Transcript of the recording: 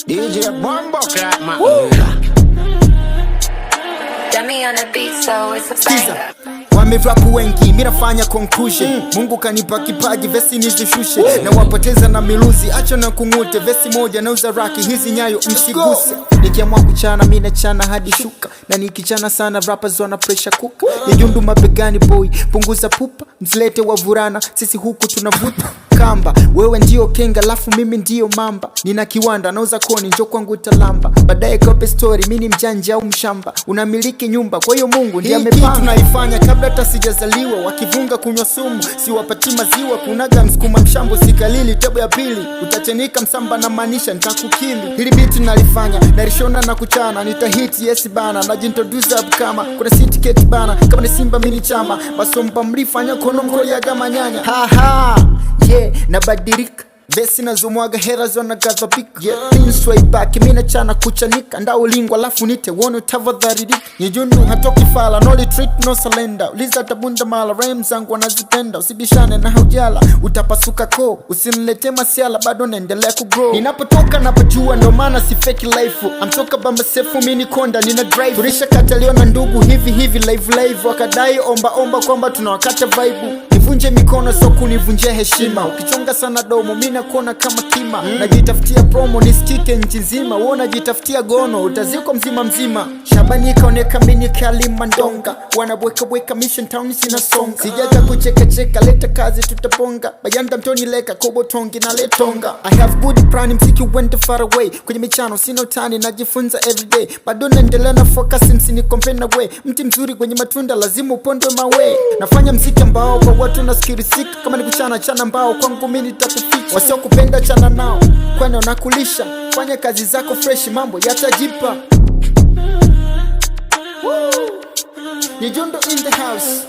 DJ Bombo Clap, man. Dummy on the beat, so it's a banger. Wamevrapu wengi, mirafanya conclusion. Mungu kanipa kipaji, vesi nizishushe. Na wapoteza na miluzi, acho na kungute. Vesi moja na uzaraki, hizi nyayo msiguse. Nikiamua kuchana, mina chana hadi shuka. Na nikichana sana, rappers wana pressure kuka. Yajundu mabegani boy, punguza pupa. Mzlete wavurana, sisi huku tunavuta kamba. Wewe ndio kenga, lafu mimi ndio mamba. Nina kiwanda, nauza koni, njo kwangu talamba. Baadaye kope story, mini mjanja au mshamba. Unamiliki nyumba, kwa hiyo Mungu ndiye amepanga. Hii tunaifanya kabla hata sijazaliwa. Wakivunga kunywa sumu, siwapati maziwa. Kunaga msukuma mshambo, sikalili tebo ya pili. Utachenika msamba na maanisha nitakukili. Hili beat nalifanya, narishona na kuchana. Nitahiti yes bana, najintroduce up kama kuna syndicate bana. Kama ni Simba mini chama, basomba mlifanya kono mkoli ya gama nyanya. Haha, yeah, nabadirika. Besi na zomwaga hera zona gaza pika. Yeah, things way back, mina chana kuchanika. Ndao lingwa lafu nite, wono tavadharirika. Njundu hatoki fala, no retreat, no surrender. Uliza tabunda mala, rhymes zangu wanazipenda. Usibishane na haujala, utapasuka ko. Usinilete masiala, bado naendelea kugrow. Ninapotoka napajua, ndo maana si fake life. Amtoka bamba sefu, mini konda, nina drive. Turisha katalio na ndugu, hivi live. Wakadai omba kwamba tunawakata vibe. Nivunje mikono so kunivunje heshima. Ukichonga sana domo mina kona kama kima. Najitafutia promo nisikike nchi nzima. Wewe unajitafutia gono utaziko mzima. Shabani kaoneka mini kalima ndonga. Wanabweka mission town sina songa. Sijaja kucheka leta kazi tutaponga. Bayanda mtoni leka kobo tongi na letonga. I have good plan mziki went far away. Kwenye michano sina utani najifunza everyday. Bado naendelea na focus msini compare na way. Mti mzuri kwenye matunda lazima upondwe mawe. Nafanya mziki ambao kwa watu nasikirisika. Kama ni kuchana mbao kwangu mimi nitakuficha. Wasio kupenda chana nao, kwani wanakulisha. Fanya kazi zako fresh, mambo yatajipa. Njundu in the house.